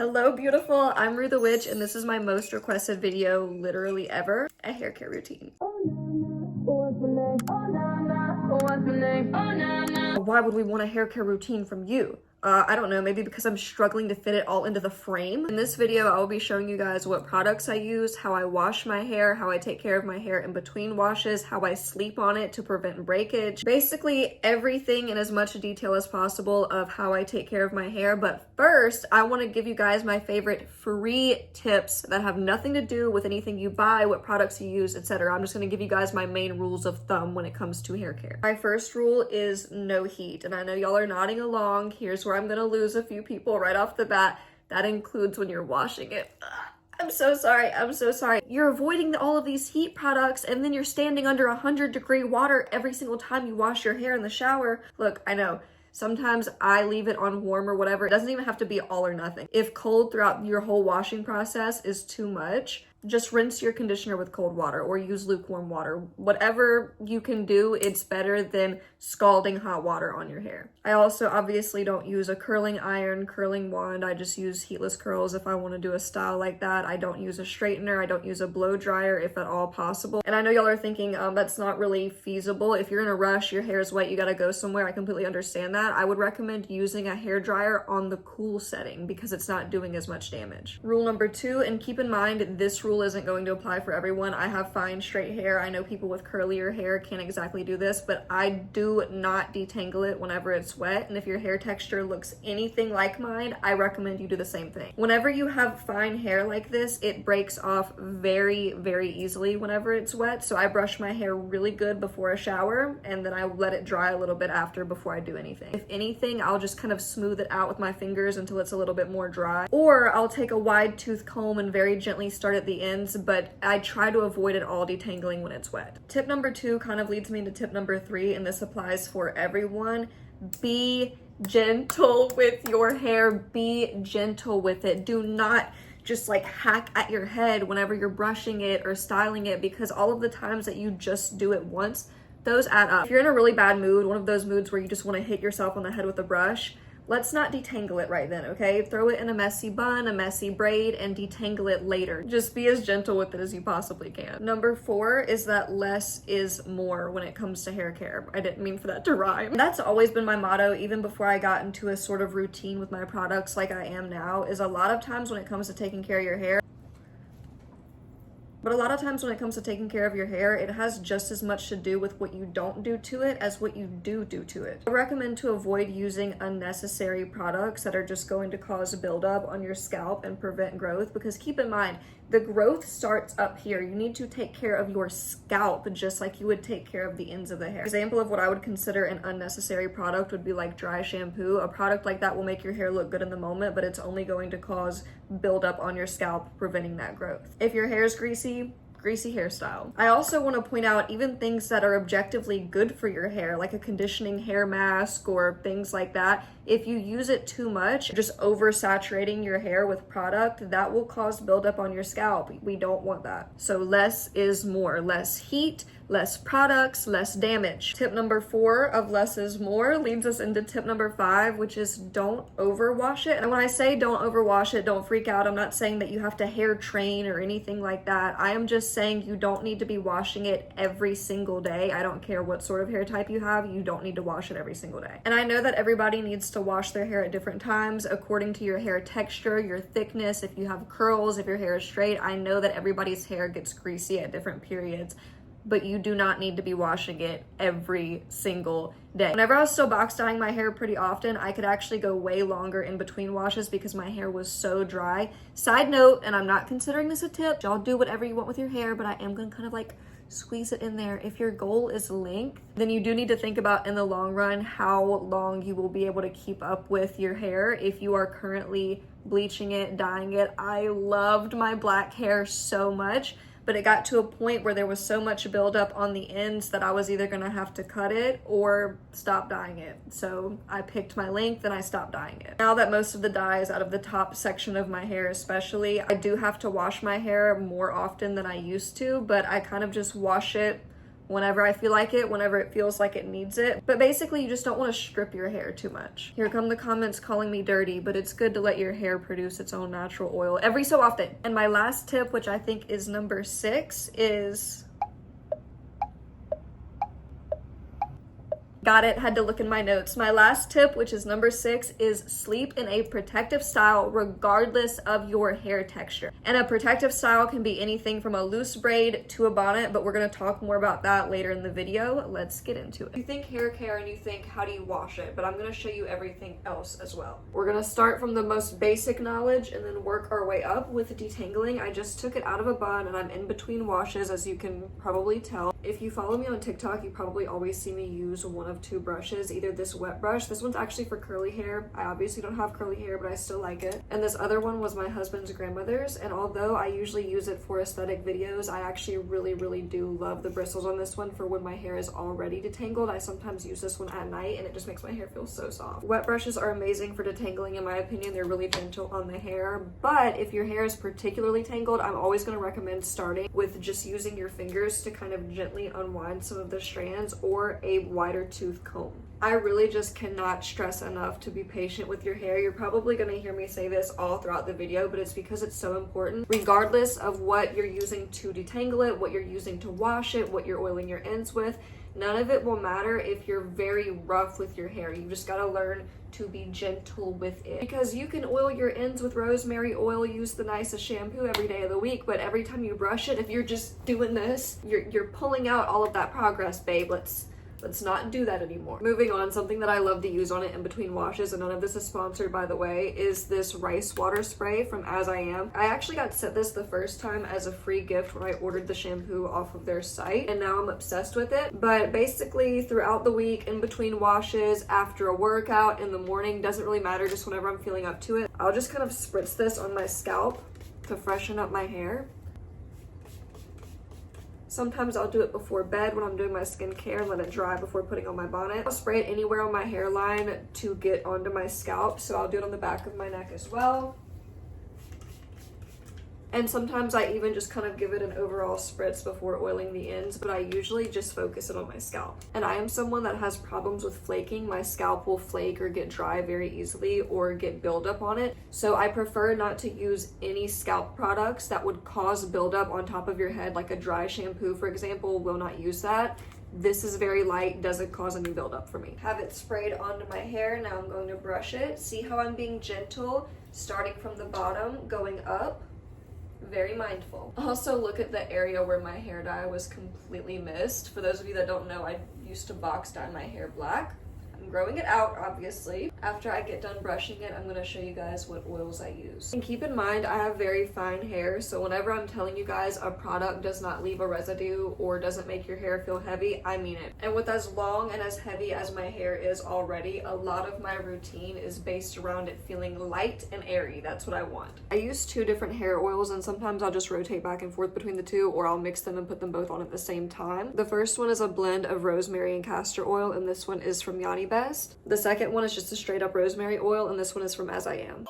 Hello, beautiful. I'm Rue the Witch, and this is my most requested video literally ever, a hair care routine. Why would we want a hair care routine from you? I don't know, maybe because I'm struggling to fit it all into the frame. In this video, I will be showing you guys what products I use, how I wash my hair, how I take care of my hair in between washes, how I sleep on it to prevent breakage. Basically everything in as much detail as possible of how I take care of my hair. But first, I want to give you guys my favorite free tips that have nothing to do with anything you buy, what products you use, etc. I'm just going to give you guys my main rules of thumb when it comes to hair care. My first rule is no heat, and I know y'all are nodding along. Here's where I'm gonna lose a few people right off the bat. That includes when you're washing it. I'm so sorry. You're avoiding all of these heat products, and then you're standing under 100-degree water every single time you wash your hair in the shower. Look, I know, sometimes I leave it on warm or whatever. It doesn't even have to be all or nothing. If cold throughout your whole washing process is too much, just rinse your conditioner with cold water or use lukewarm water. Whatever you can do, it's better than scalding hot water on your hair. I also obviously don't use a curling iron, curling wand. I just use heatless curls if I want to do a style like that. I don't use a straightener. I don't use a blow dryer if at all possible. And I know y'all are thinking that's not really feasible. If you're in a rush, your hair is wet, you gotta go somewhere. I completely understand that. I would recommend using a hair dryer on the cool setting because it's not doing as much damage. Rule number 2, and keep in mind this rule isn't going to apply for everyone. I have fine straight hair. I know people with curlier hair can't exactly do this, but I do not detangle it whenever it's wet. And if your hair texture looks anything like mine, I recommend you do the same thing. Whenever you have fine hair like this, it breaks off very, very easily whenever it's wet. So I brush my hair really good before a shower, and then I let it dry a little bit after before I do anything. If anything, I'll just kind of smooth it out with my fingers until it's a little bit more dry. Or I'll take a wide tooth comb and very gently start at the ends, but I try to avoid it all detangling when it's wet. Tip number 2 kind of leads me into tip number 3, and this applies for everyone. Be gentle with your hair. Be gentle with it. Do not just like hack at your head whenever you're brushing it or styling it, because all of the times that you just do it once, those add up. If you're in a really bad mood, one of those moods where you just want to hit yourself on the head with a brush, let's not detangle it right then, okay? Throw it in a messy bun, a messy braid, and detangle it later. Just be as gentle with it as you possibly can. Number 4 is that less is more when it comes to hair care. I didn't mean for that to rhyme. That's always been my motto, even before I got into a sort of routine with my products like I am now, is a lot of times when it comes to taking care of your hair, it has just as much to do with what you don't do to it as what you do to it. I recommend to avoid using unnecessary products that are just going to cause buildup on your scalp and prevent growth, because keep in mind, the growth starts up here. You need to take care of your scalp just like you would take care of the ends of the hair. Example of what I would consider an unnecessary product would be like dry shampoo. A product like that will make your hair look good in the moment, but it's only going to cause buildup on your scalp, preventing that growth. If your hair is greasy hairstyle. I also want to point out even things that are objectively good for your hair, like a conditioning hair mask or things like that. If you use it too much, just oversaturating your hair with product, that will cause buildup on your scalp. We don't want that. So less is more. Less heat, less products, less damage. Tip number 4 of less is more leads us into tip number 5, which is don't overwash it. And when I say don't overwash it, don't freak out. I'm not saying that you have to hair train or anything like that. I am just saying you don't need to be washing it every single day. I don't care what sort of hair type you have, you don't need to wash it every single day. And I know that everybody needs to wash their hair at different times according to your hair texture, your thickness, if you have curls, if your hair is straight. I know that everybody's hair gets greasy at different periods, but you do not need to be washing it every single day. Whenever I was still box dyeing my hair pretty often, I could actually go way longer in between washes because my hair was so dry. Side note, and I'm not considering this a tip, y'all do whatever you want with your hair, but I am gonna kind of like squeeze it in there. If your goal is length, then you do need to think about in the long run how long you will be able to keep up with your hair if you are currently bleaching it, dyeing it. I loved my black hair so much, but it got to a point where there was so much buildup on the ends that I was either gonna have to cut it or stop dyeing it. So I picked my length and I stopped dyeing it. Now that most of the dye is out of the top section of my hair especially, I do have to wash my hair more often than I used to, but I kind of just wash it whenever I feel like it, whenever it feels like it needs it. But basically, you just don't want to strip your hair too much. Here come the comments calling me dirty, but it's good to let your hair produce its own natural oil every so often. And my last tip, which I think is number 6, is... Got it, had to look in my notes. My last tip, which is number 6, is sleep in a protective style regardless of your hair texture. And a protective style can be anything from a loose braid to a bonnet, but we're gonna talk more about that later in the video. Let's get into it. You think hair care and you think, how do you wash it? But I'm gonna show you everything else as well. We're gonna start from the most basic knowledge and then work our way up with detangling. I just took it out of a bun and I'm in between washes, as you can probably tell. If you follow me on TikTok, you probably always see me use one of 2 brushes, either this wet brush. This one's actually for curly hair. I obviously don't have curly hair, but I still like it. And this other one was my husband's grandmother's. And although I usually use it for aesthetic videos, I actually really do love the bristles on this one for when my hair is already detangled. I sometimes use this one at night and it just makes my hair feel so soft. Wet brushes are amazing for detangling in my opinion. They're really gentle on the hair. But if your hair is particularly tangled, I'm always going to recommend starting with just using your fingers to kind of gently unwind some of the strands, or a wider tooth comb. I really just cannot stress enough to be patient with your hair. You're probably going to hear me say this all throughout the video, but it's because it's so important. Regardless of what you're using to detangle it, what you're using to wash it, what you're oiling your ends with, none of it will matter if you're very rough with your hair. You just got to learn to be gentle with it, because you can oil your ends with rosemary oil, use the nicest shampoo every day of the week, but every time you brush it, if you're just doing this, you're pulling out all of that progress, babe. Let's not do that anymore. Moving on, something that I love to use on it in between washes, and none of this is sponsored by the way, is this rice water spray from As I Am. I actually got sent this the first time as a free gift when I ordered the shampoo off of their site, and now I'm obsessed with it. But basically throughout the week, in between washes, after a workout, in the morning, doesn't really matter, just whenever I'm feeling up to it, I'll just kind of spritz this on my scalp to freshen up my hair. Sometimes I'll do it before bed when I'm doing my skincare and let it dry before putting on my bonnet. I'll spray it anywhere on my hairline to get onto my scalp, so I'll do it on the back of my neck as well. And sometimes I even just kind of give it an overall spritz before oiling the ends, but I usually just focus it on my scalp. And I am someone that has problems with flaking. My scalp will flake or get dry very easily or get buildup on it. So I prefer not to use any scalp products that would cause buildup on top of your head, like a dry shampoo, for example. Will not use that. This is very light, doesn't cause any buildup for me. Have it sprayed onto my hair. Now I'm going to brush it. See how I'm being gentle, starting from the bottom, going up. Very mindful. Also, look at the area where my hair dye was completely missed. For those of you that don't know, I used to box dye my hair black. I'm growing it out, obviously. After I get done brushing it, I'm going to show you guys what oils I use. And keep in mind, I have very fine hair, so whenever I'm telling you guys a product does not leave a residue or doesn't make your hair feel heavy, I mean it. And with as long and as heavy as my hair is already, a lot of my routine is based around it feeling light and airy. That's what I want. I use 2 different hair oils, and sometimes I'll just rotate back and forth between the 2, or I'll mix them and put them both on at the same time. The first one is a blend of rosemary and castor oil, and this one is from Yanni Best. The second one is just a straight up rosemary oil, and this one is from As I Am.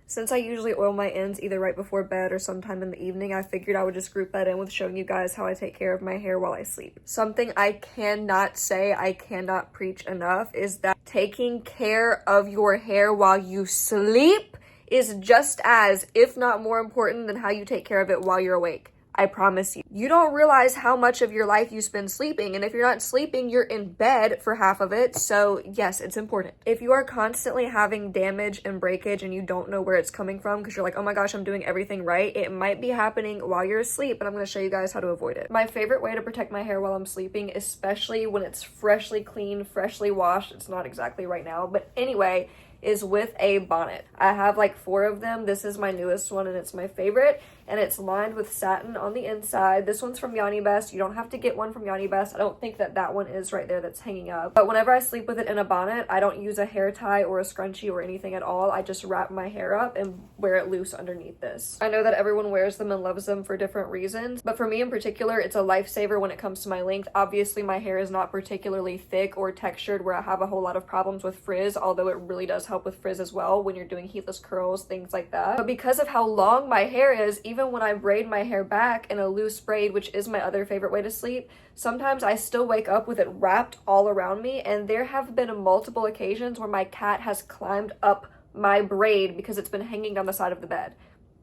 Since I usually oil my ends either right before bed or sometime in the evening, I figured I would just group that in with showing you guys how I take care of my hair while I sleep. Something I cannot say, I cannot preach enough, is that taking care of your hair while you sleep is just as, if not more important than how you take care of it while you're awake. I promise you. You don't realize how much of your life you spend sleeping, and if you're not sleeping, you're in bed for half of it, so yes, it's important. If you are constantly having damage and breakage and you don't know where it's coming from because you're like, oh my gosh, I'm doing everything right, it might be happening while you're asleep, and I'm going to show you guys how to avoid it. My favorite way to protect my hair while I'm sleeping, especially when it's freshly cleaned, freshly washed, it's not exactly right now, but anyway, is with a bonnet. I have like 4 of them. This is my newest one and it's my favorite, and it's lined with satin on the inside. This one's from Yanni Best. You don't have to get one from Yanni Best. I don't think that one is right there that's hanging up. But whenever I sleep with it in a bonnet, I don't use a hair tie or a scrunchie or anything at all. I just wrap my hair up and wear it loose underneath this. I know that everyone wears them and loves them for different reasons, but for me in particular, it's a lifesaver when it comes to my length. Obviously, my hair is not particularly thick or textured where I have a whole lot of problems with frizz, although it really does help with frizz as well when you're doing heatless curls, things like that. But because of how long my hair is, even when I braid my hair back in a loose braid, which is my other favorite way to sleep, sometimes I still wake up with it wrapped all around me, and there have been multiple occasions where my cat has climbed up my braid because it's been hanging down the side of the bed.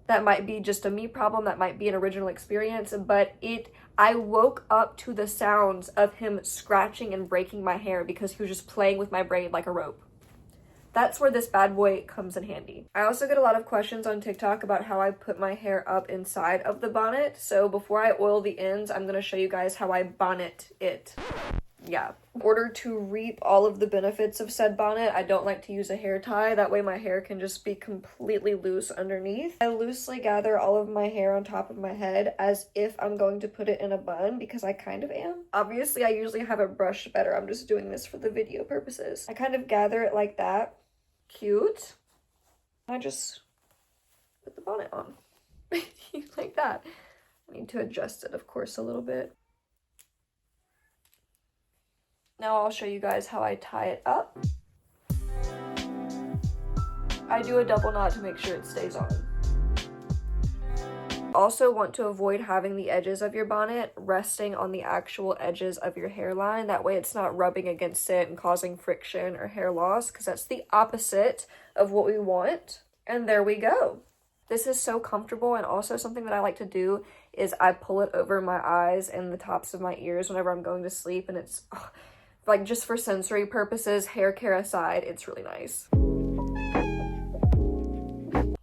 That might be just a me problem, that might be an original experience, but I woke up to the sounds of him scratching and breaking my hair because he was just playing with my braid like a rope. That's where this bad boy comes in handy. I also get a lot of questions on TikTok about how I put my hair up inside of the bonnet. So before I oil the ends, I'm gonna show you guys how I bonnet it. Yeah. In order to reap all of the benefits of said bonnet, I don't like to use a hair tie. That way my hair can just be completely loose underneath. I loosely gather all of my hair on top of my head as if I'm going to put it in a bun, because I kind of am. Obviously, I usually have it brushed better. I'm just doing this for the video purposes. I kind of gather it like that. Cute. I just put the bonnet on. Like that. I need to adjust it, of course, a little bit. Now I'll show you guys how I tie it up. I do a double knot to make sure it stays on. Also want to avoid having the edges of your bonnet resting on the actual edges of your hairline. That way it's not rubbing against it and causing friction or hair loss, because that's the opposite of what we want. And there we go. This is so comfortable, and also something that I like to do is I pull it over my eyes and the tops of my ears whenever I'm going to sleep, and it's like, just for sensory purposes, hair care aside, it's really nice.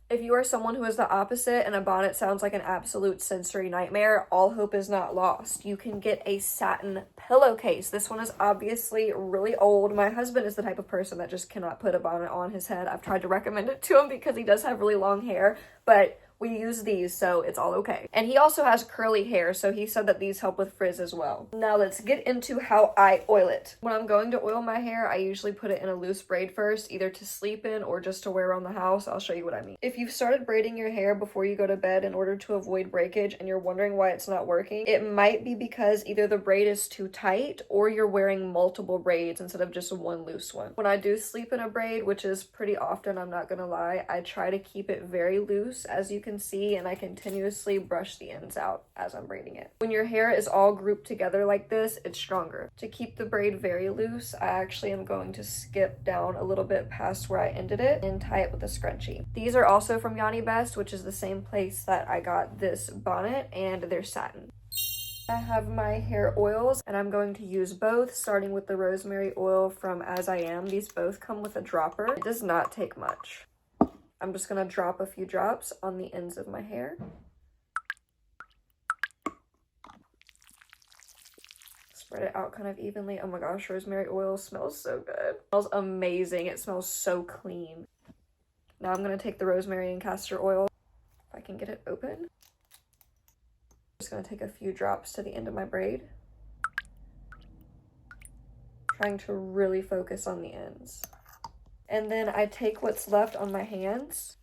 If you are someone who is the opposite and a bonnet sounds like an absolute sensory nightmare, all hope is not lost. You can get a satin pillowcase. This one is obviously really old. My husband is the type of person that just cannot put a bonnet on his head. I've tried to recommend it to him because he does have really long hair, but we use these, so it's all okay. And he also has curly hair, so he said that these help with frizz as well. Now let's get into how I oil it. When I'm going to oil my hair, I usually put it in a loose braid first, either to sleep in or just to wear around the house. I'll show you what I mean. If you've started braiding your hair before you go to bed in order to avoid breakage and you're wondering why it's not working, it might be because either the braid is too tight or you're wearing multiple braids instead of just one loose one. When I do sleep in a braid, which is pretty often, I'm not gonna lie, I try to keep it very loose, as you can see, and I continuously brush the ends out as I'm braiding it. When your hair is all grouped together like this, it's stronger. To keep the braid very loose, I actually am going to skip down a little bit past where I ended it and tie it with a scrunchie. These are also from Yanni Best, which is the same place that I got this bonnet, and they're satin. I have my hair oils, and I'm going to use both, starting with the rosemary oil from As I Am. These both come with a dropper. It does not take much. I'm just gonna drop a few drops on the ends of my hair. Spread it out kind of evenly. Oh my gosh, rosemary oil smells so good. It smells amazing. It smells so clean. Now I'm gonna take the rosemary and castor oil, if I can get it open. I'm just gonna take a few drops to the end of my braid. Trying to really focus on the ends. And then I take what's left on my hands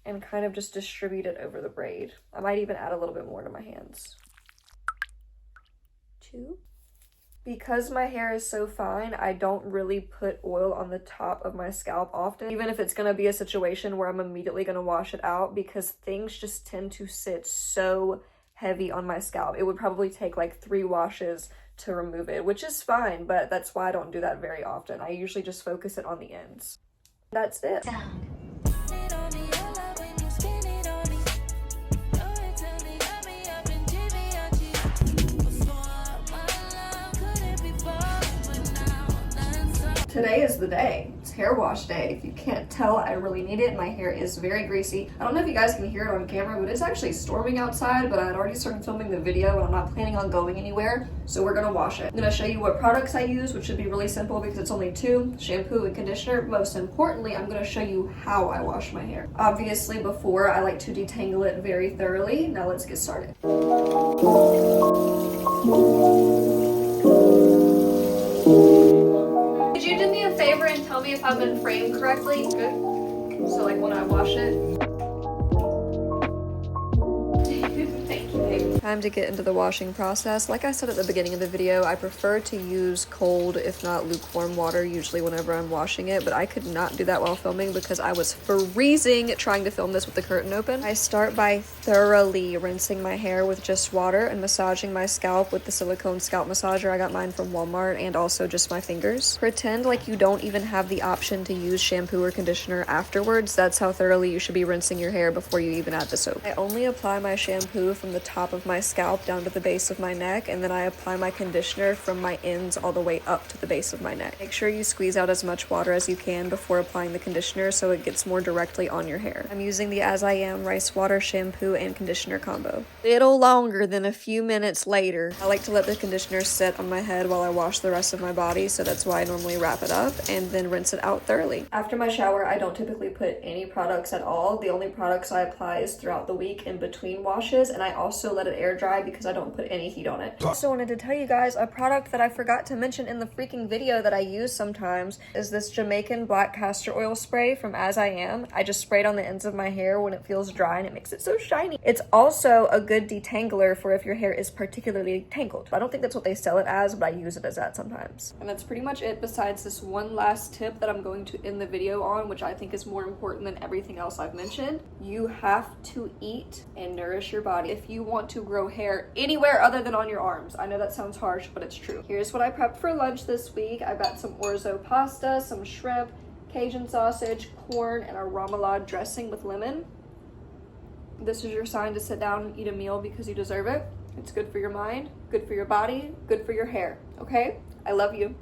and kind of just distribute it over the braid. I might even add a little bit more to my hands. 2. Because my hair is so fine, I don't really put oil on the top of my scalp often, even if it's gonna be a situation where I'm immediately gonna wash it out, because things just tend to sit so heavy on my scalp. It would probably take like 3 washes to remove it, which is fine, but that's why I don't do that very often. I usually just focus it on the ends. That's it. Today is the day. It's hair wash day. If you can't tell, I really need it. My hair is very greasy. I don't know if you guys can hear it on camera, but it's actually storming outside, but I'd already started filming the video and I'm not planning on going anywhere, so we're gonna wash it. I'm gonna show you what products I use, which should be really simple because it's only 2, shampoo and conditioner. Most importantly, I'm gonna show you how I wash my hair. Obviously, before, I like to detangle it very thoroughly. Now let's get started. Could you do me a favor and tell me if I've been framed correctly? Good. So like when I wash it. Thank you. time to get into the washing process. Like I said at the beginning of the video, I prefer to use cold, if not lukewarm water, usually whenever I'm washing it, but I could not do that while filming because I was freezing trying to film this with the curtain open. I start by thoroughly rinsing my hair with just water and massaging my scalp with the silicone scalp massager. I got mine from Walmart, and also just my fingers. Pretend like you don't even have the option to use shampoo or conditioner afterwards. That's how thoroughly you should be rinsing your hair before you even add the soap. I only apply my shampoo from the top of my scalp down to the base of my neck, and then I apply my conditioner from my ends all the way up to the base of my neck. Make sure you squeeze out as much water as you can before applying the conditioner so it gets more directly on your hair. I'm using the As I Am Rice Water Shampoo and Conditioner combo. Little longer than a few minutes later. I like to let the conditioner sit on my head while I wash the rest of my body, so that's why I normally wrap it up and then rinse it out thoroughly. After my shower, I don't typically put any products at all. The only products I apply is throughout the week in between washes, and I also let it air dry because I don't put any heat on it. Also wanted to tell you guys a product that I forgot to mention in the freaking video that I use sometimes is this Jamaican black castor oil spray from As I Am. I just spray it on the ends of my hair when it feels dry and it makes it so shiny. It's also a good detangler for if your hair is particularly tangled. I don't think that's what they sell it as, but I use it as that sometimes. And that's pretty much it, besides this one last tip that I'm going to end the video on, which I think is more important than everything else I've mentioned. You have to eat and nourish your body if you want to grow hair anywhere other than on your arms. I know that sounds harsh, but it's true. Here's what I prepped for lunch this week. I got some orzo pasta, some shrimp, Cajun sausage, corn, and a remoulade dressing with lemon. This is your sign to sit down and eat a meal because you deserve it. It's good for your mind, good for your body, good for your hair, okay? I love you.